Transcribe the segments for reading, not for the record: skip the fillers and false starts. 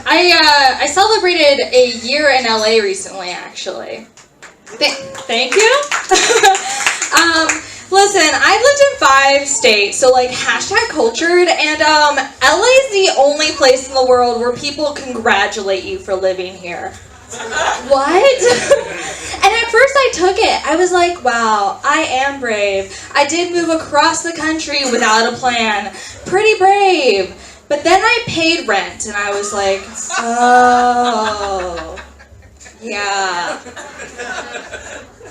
I celebrated a year in LA recently, actually. Thank you. Listen, I've lived in 5 states, so like #cultured, and LA's the only place in the world where people congratulate you for living here. What? And at first I took it. I was like, wow, I am brave. I did move across the country without a plan. Pretty brave. But then I paid rent, and I was like, oh, yeah.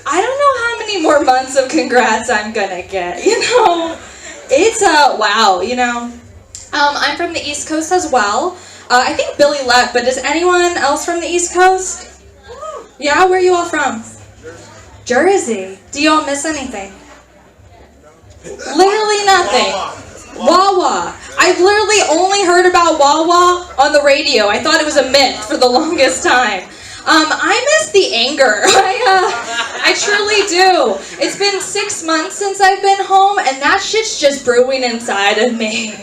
I don't know how many more months of congrats I'm gonna get, you know? It's, wow, you know? I'm from the East Coast as well. I think Billy left, but is anyone else from the East Coast? Yeah, where are you all from? Jersey. Do you all miss anything? Literally nothing. Wawa. I've literally only heard about Wawa on the radio. I thought it was a myth for the longest time. I miss the anger. I truly do. It's been 6 months since I've been home, and that shit's just brewing inside of me.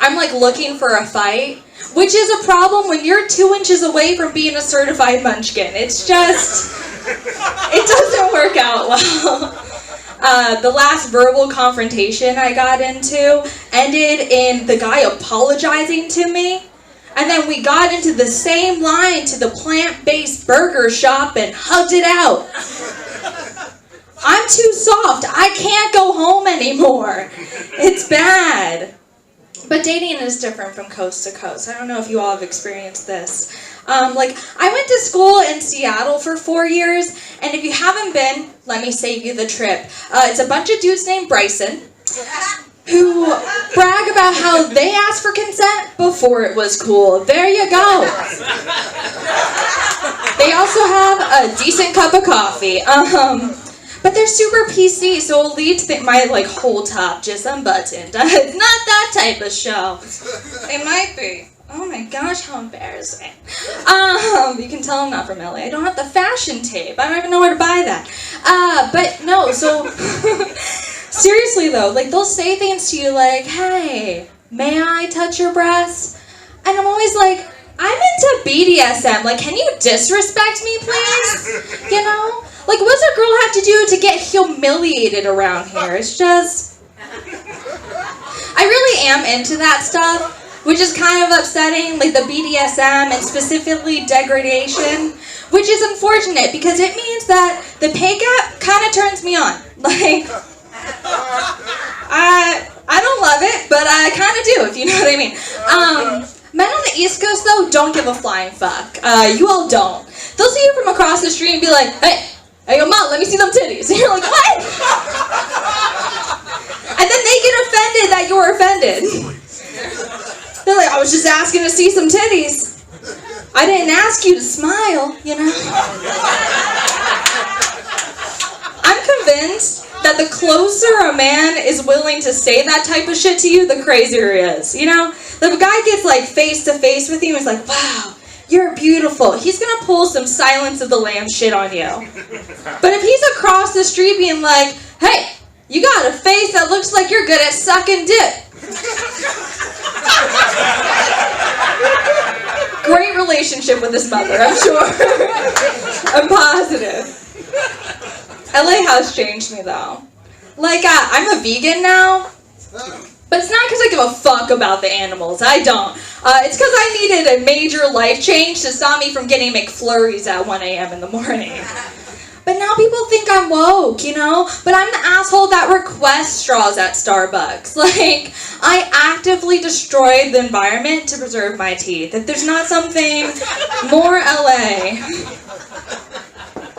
I'm like looking for a fight, which is a problem when you're 2 inches away from being a certified munchkin. It's just, it doesn't work out well. The last verbal confrontation I got into ended in the guy apologizing to me. And then we got into the same line to the plant-based burger shop and hugged it out. I'm too soft. I can't go home anymore. It's bad. But dating is different from coast to coast. I don't know if you all have experienced this. I went to school in Seattle for 4 years, and if you haven't been, let me save you the trip. It's a bunch of dudes named Bryson who brag about how they asked for consent before it was cool. There you go. They also have a decent cup of coffee. But they're super PC, so it'll lead to my whole top just unbuttoned. It's not that type of show. They might be. Oh my gosh, how embarrassing. You can tell I'm not from LA. I don't have the fashion tape. I don't even know where to buy that. But no, so seriously though, they'll say things to you like, hey, may I touch your breasts? And I'm always like, I'm into BDSM. Can you disrespect me, please? You know? What's a girl have to do to get humiliated around here? It's just, I really am into that stuff, which is kind of upsetting, the BDSM and specifically degradation, which is unfortunate because it means that the pay gap kind of turns me on. I don't love it, but I kind of do, if you know what I mean. Men on the East Coast, though, don't give a flying fuck. You all don't. They'll see you from across the street and be like, hey, yo, Mom, let me see them titties. And you're like, what? And then they get offended that you're offended. They're like, I was just asking to see some titties. I didn't ask you to smile, you know? I'm convinced that the closer a man is willing to say that type of shit to you, the crazier he is, you know? If a guy gets face to face with you and is like, wow, you're beautiful, he's gonna pull some Silence of the Lambs shit on you. But if he's across the street being like, hey, you got a face that looks like you're good at sucking dick. Great relationship with his mother, I'm sure. I'm positive. LA has changed me though. I'm a vegan now. But it's not because I give a fuck about the animals. I don't. It's because I needed a major life change to stop me from getting McFlurries at 1 a.m. in the morning. But now people think I'm woke, you know? But I'm the asshole that requests straws at Starbucks. I actively destroyed the environment to preserve my teeth. If there's not something more LA.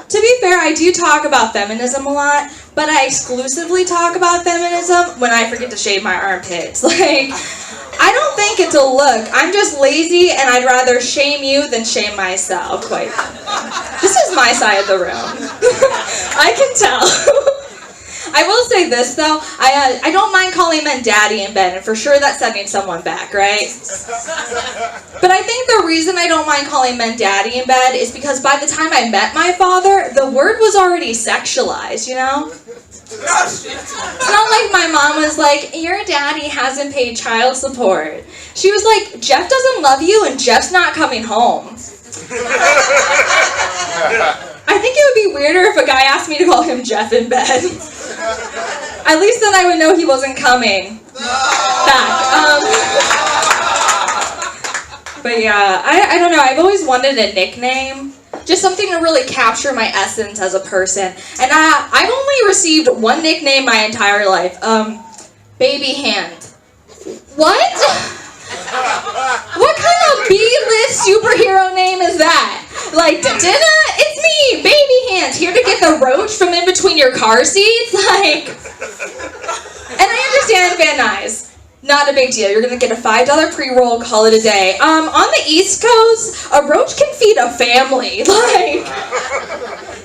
To be fair, I do talk about feminism a lot, but I exclusively talk about feminism when I forget to shave my armpits. I don't think it's a look. I'm just lazy, and I'd rather shame you than shame myself. Quite. This is my side of the room. I can tell. I will say this, though. I don't mind calling men daddy in bed, and for sure that's setting someone back, right? But I think the reason I don't mind calling men daddy in bed is because by the time I met my father, the word was already sexualized, you know? It's not like my mom was like, your daddy hasn't paid child support. She was like, Jeff doesn't love you and Jeff's not coming home. I think it would be weirder if a guy asked me to call him Jeff in bed. At least then I would know he wasn't coming back. But yeah, I don't know. I've always wanted a nickname. Just something to really capture my essence as a person. And I've only received one nickname my entire life. Baby Hand. What? What kind of B-list superhero name is that? Like, Dinah, it's me, Baby Hand, here to get the roach from in between your car seats? Like, and I understand Van Nuys. Not a big deal. You're going to get a $5 pre-roll, call it a day. On the East Coast, a roach can feed a family. Like,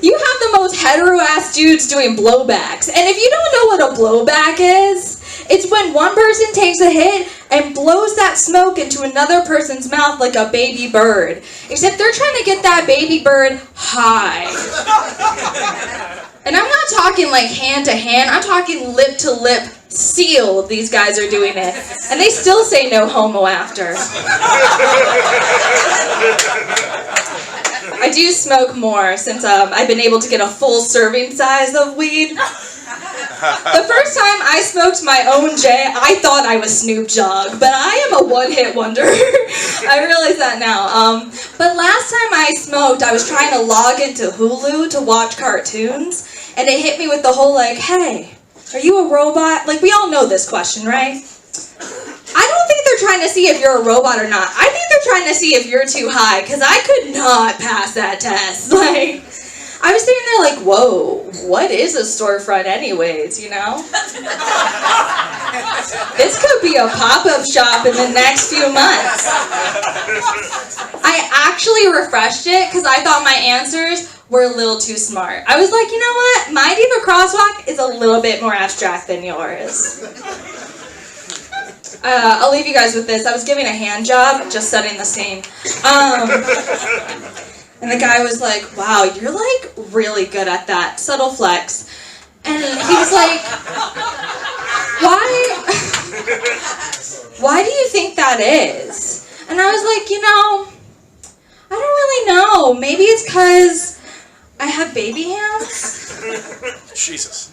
you have the most hetero-ass dudes doing blowbacks. And if you don't know what a blowback is, it's when one person takes a hit and blows that smoke into another person's mouth like a baby bird. Except they're trying to get that baby bird high. And I'm not talking like hand to hand, I'm talking lip to lip sealed. These guys are doing it. And they still say no homo after. I do smoke more since I've been able to get a full serving size of weed. The first time I smoked my own J, I thought I was Snoop Dogg, but I am a one-hit wonder. I realize that now. But last time I smoked, I was trying to log into Hulu to watch cartoons, and it hit me with the whole like, hey, are you a robot? Like, we all know this question, right? I don't think they're trying to see if you're a robot or not. I think they're trying to see if you're too high, because I could not pass that test. Like, I was sitting there like, whoa, what is a storefront anyways, you know? This could be a pop-up shop in the next few months. I actually refreshed it because I thought my answers were a little too smart. I was like, you know what? My Diva Crosswalk is a little bit more abstract than yours. I'll leave you guys with this. I was giving a hand job, just setting the scene. And the guy was like, wow, you're like really good at that. Subtle flex. And he was like, why do you think that is? And I was like, you know, I don't really know. Maybe it's because I have baby hands. Jesus.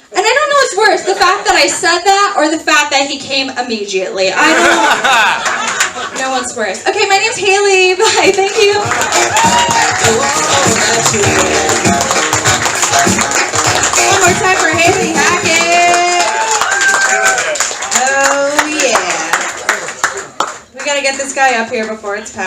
And I don't know what's worse, the fact that I said that or the fact that he came immediately. I don't know what's worse. Okay, my name's Hailey. Bye. Thank you. One more time for Hailey Hackett. Oh, yeah. We gotta get this guy up here before it's past.